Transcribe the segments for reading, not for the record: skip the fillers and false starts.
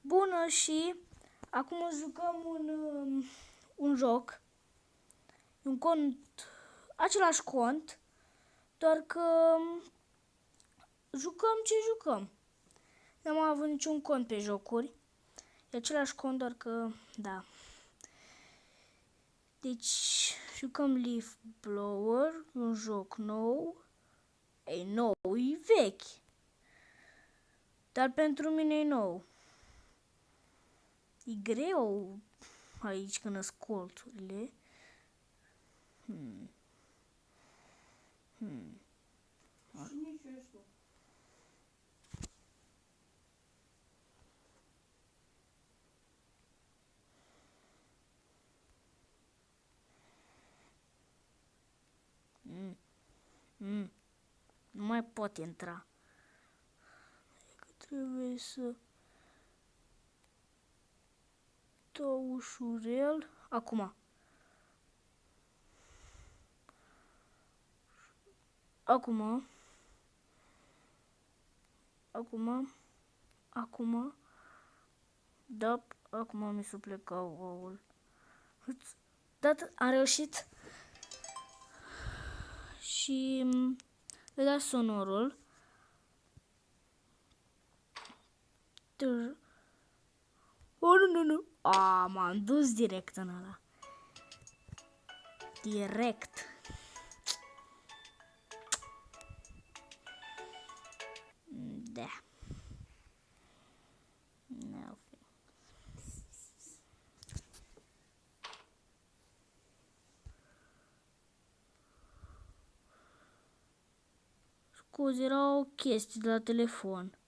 Bună, și acum jucăm un joc. Un cont, același cont, doar că jucăm ce jucăm. Nu am avut niciun cont pe jocuri. E același cont, doar că, da. Deci, jucăm Leaf Blower, un joc nou. E nou, e vechi. Dar pentru mine e nou. E greu aici când sunt colțurile. Și nici eu știu. Nu mai pot intra. Că trebuie să dau ușurel. Acum. Acum. Da, acum mi s-a plecat oul. Da, am reușit. Și le da sonorul. Oh, nu. M-am dus direct în ăla. Direct. Da. Scuze, era o chestie de la telefon.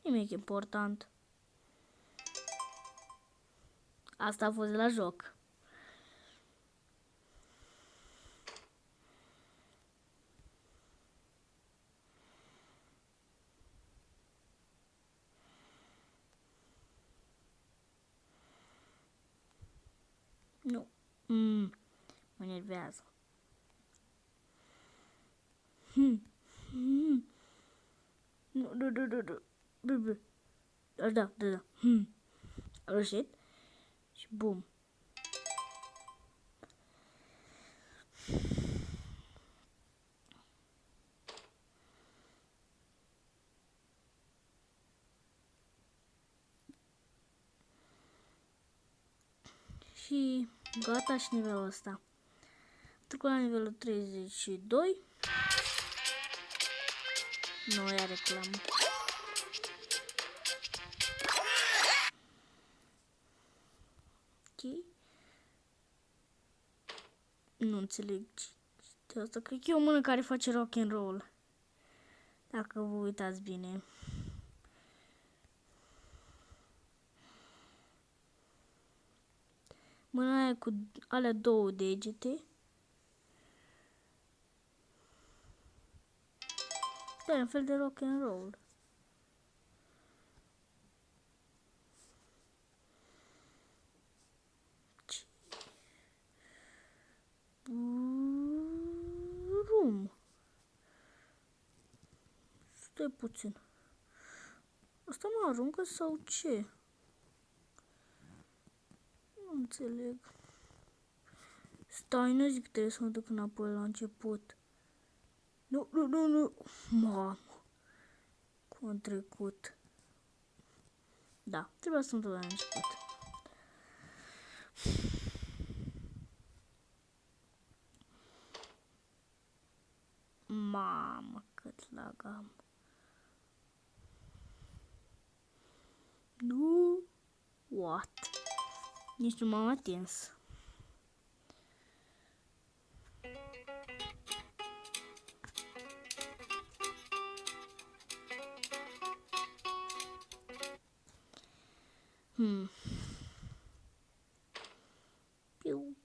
Nimic important. Asta a fost de la joc. Nu. Mă enervează. Nu. Da. A reușit. Și bum. Și gata și nivelul ăsta. Trecut la nivelul 32. Nu ia reclamă. Ok. Nu înțeleg ce asta. Cred că e o mână care face rock and roll. Dacă vă uitați bine. Mâna aia cu alea două degete. Da, e un fel de rock and roll. Rum. Stai puțin. Asta mă aruncă sau ce? Nu înțeleg. Stai, nu zic că trebuie să mă duc înapoi la început. Nu. Mamă. Cum am trecut. Da, trebuia să mă duc la început. Mamă, cât lag am. Nu. What? Nici nu m-am atins. Piu.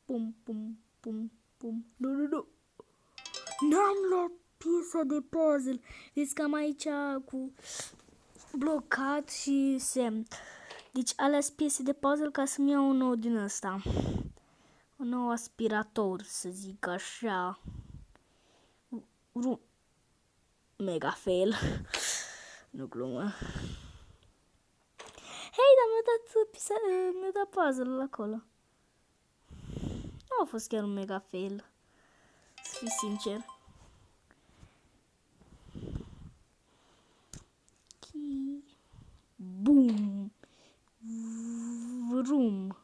Pum. Nu. N-am luat piesa de puzzle. Vezi că am aici cu blocat și semn. Deci alea sunt piese de puzzle ca să-mi iau un nou din ăsta. Un nou aspirator, să zic așa. Vroom. Mega fail. Nu glumă. Hei, dar mi-a dat puzzle-ul acolo. Nu a fost chiar un mega fail. Să fiu sincer. Boom. Vroom.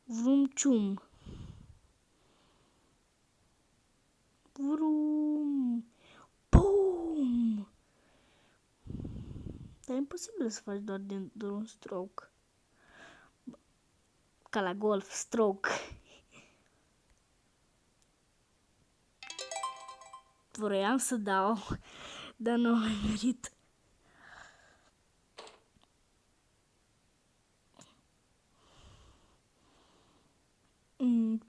Vroom cium. Vroom. Boom. Dar e imposibil să faci doar un stroke. Ca la golf, stroke. Vroiam să dau, dar nu am merit.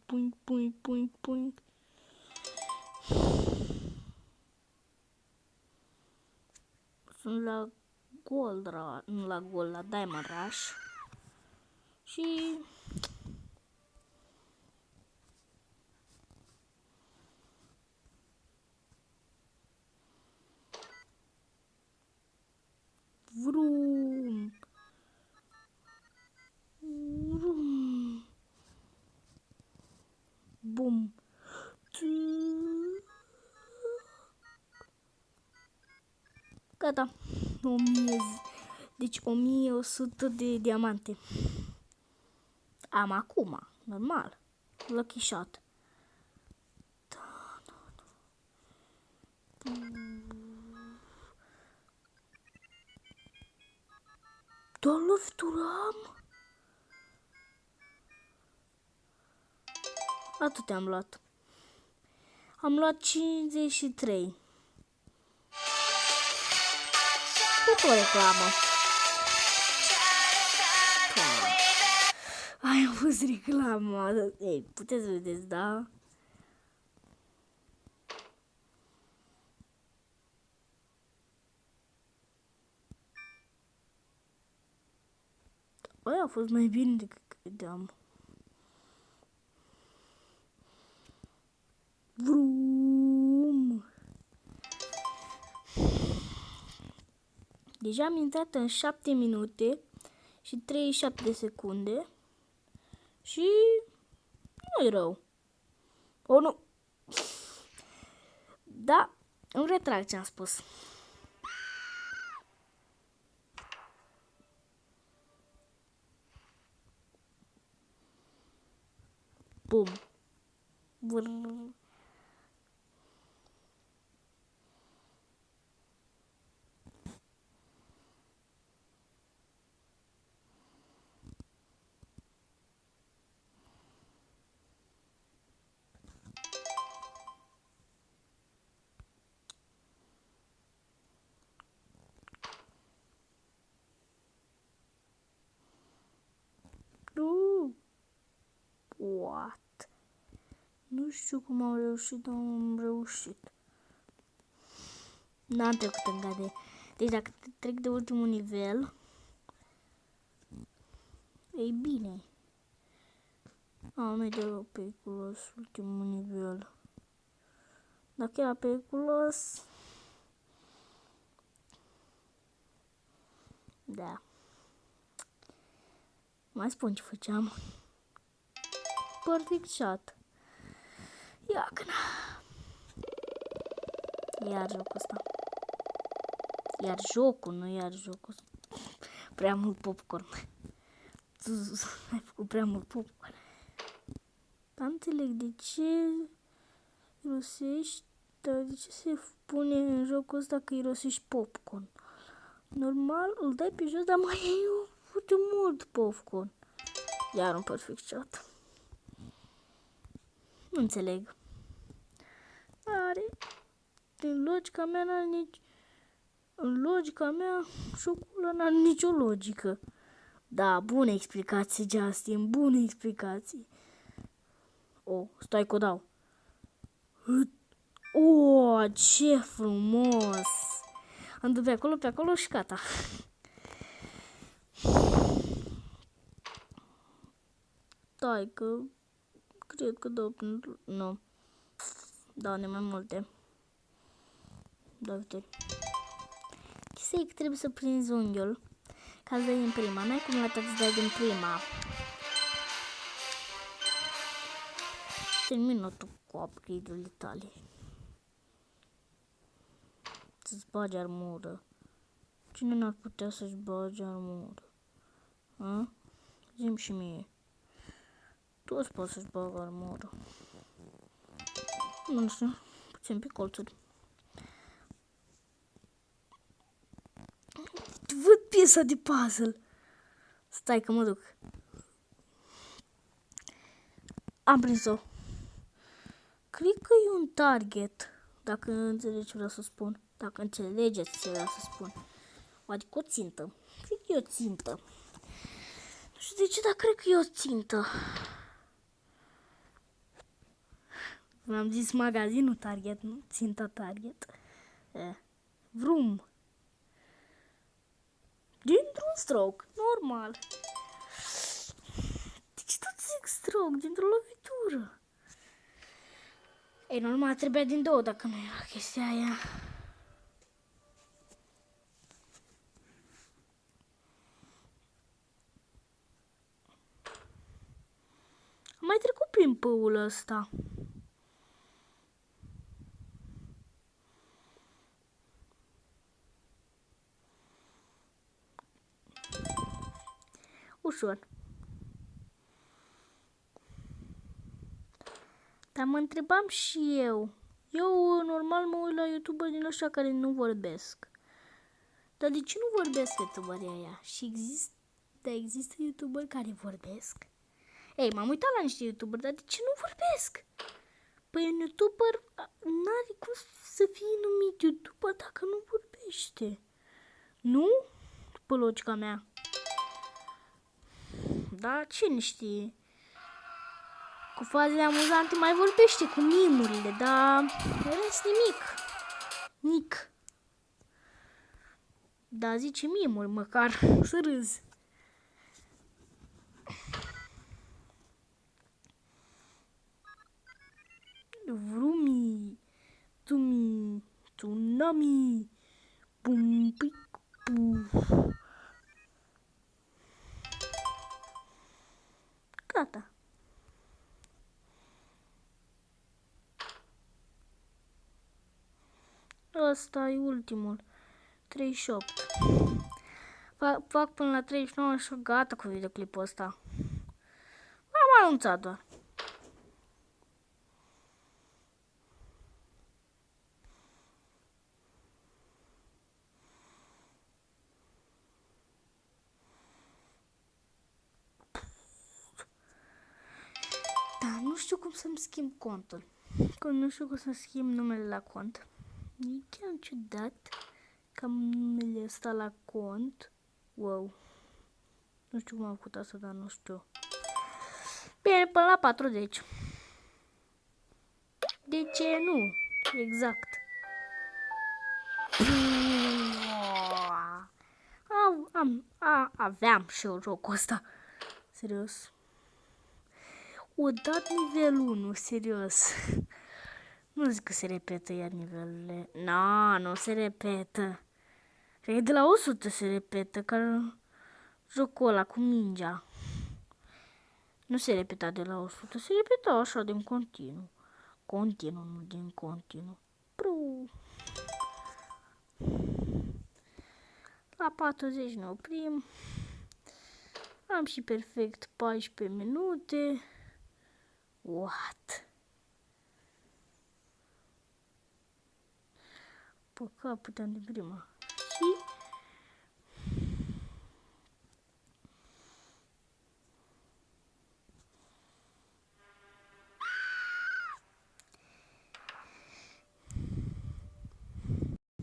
Puink, puink, puink, puink. Sunt la Gold, nu la Gold, la Diamond Rush. Și vroom. Vroom. Bum. Gata. 1000. Deci 1100 de diamante. Am acum, normal. Lucky shot. Doar lovituri am? Atât am luat. Am luat 53. Tot o reclamă. Ai, a fost reclama. Ei, puteți vedeți, da? Băi, a fost mai bine decât credeam. Vroom. Deja am intrat în 7 minute și 37 de secunde. Și nu-i rău. O, nu. Da, îmi retrag ce am spus. Bum. Brrr. Nu. What? Nu știu cum am reușit, dar am reușit. N-am trecut încă de... Deci dacă trec de ultimul nivel... Ei bine. Nu-i deloc periculos ultimul nivel. Dacă era periculos... Da. Mai spun ce făceam. Perfect shot. Ia că iar jocul ăsta. Iar jocul, nu iar jocul. Prea mult popcorn. Ai făcut prea mult popcorn. Dar înțeleg de ce irosești, dar de ce se pune în jocul ăsta că irosești popcorn? Normal, îl dai pe jos, dar mai e foarte mult popcorn. Iar un perfect shot. Nu înțeleg. Are... În logica mea n-are nici... În logica mea, jocul ăla n-are nicio logică. Da, bună explicație, Justin, bună explicație. Oh, stai că o dau. Oh, ce frumos! Am dat pe acolo și gata. Stai că... Cred că dau... Nu. Dau mai multe. 2 victorii. Chestia e că trebuie să prinzi unghiul ca să dai din prima. N-ai cum la toate să dai din prima. Termină tu cu upgrade-urile tale. Să-ți bagi armură. Cine n-ar putea să-și bage armură? A? Zi-mi și mie. Toți pot să-și bagă armură. Nu știu, puțin pe colțuri. Văd piesa de puzzle. Stai că mă duc. Am prins-o. Cred că e un target. Dacă înțelegi ce vreau să spun. Dacă înțelegeți ce vreau să spun. Adică o țintă. Cred că e o țintă. Nu știu de ce, dar cred că e o țintă. V-am zis magazinul Target, nu? Ținta Target. Vroom. Dintr-un stroke, normal. De ce tot zic stroke? Dintr-o lovitură. Ei, normal, trebuia din 2 dacă nu era chestia aia. Am mai trecut prin păul ăsta. Ușor. Dar mă întrebam și eu. Eu normal mă uit la YouTuber din ăștia care nu vorbesc. Dar de ce nu vorbesc YouTuberii aia? Și există YouTuberi care vorbesc? Ei, m-am uitat la niște YouTuberi, dar de ce nu vorbesc? Păi un YouTuber n-are cum să fie numit YouTuber dacă nu vorbește. Nu? După logica mea. Da, cine știe? Cu fazele amuzante mai vorbește, cu mimurile, dar în rest nimic. Nic. Da, zice mimuri măcar, să râzi. Vrumi, tumi, tsunami, pum, pic, puf. Gata. Ăsta e ultimul. 38. Fac până la 39 și gata cu videoclipul ăsta. Am anunțat doar. Dar nu știu cum să-mi schimb contul. Nu știu cum să schimb numele la cont. E chiar ciudat că am numele ăsta la cont. Wow. Nu știu cum am făcut asta, dar nu știu. Bine, până la 40. De ce nu? Exact. Aveam și eu jocul ăsta. Serios. O dat nivel 1, serios. Nu zic că se repetă iar nivelele. Nu se repetă. Cred că de la 100 se repetă, ca jocul ăla cu mingea. Nu se repeta de la 100, se repeta așa din continuu. Continuu, nu din continuu. La 40 ne oprim. Am și perfect 14 minute. What? Păcat, puteam din prima. Și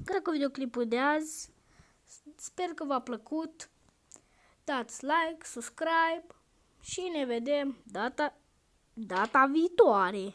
cred că videoclipul de azi. Sper că v-a plăcut. Dați like, subscribe și ne vedem data viitoare.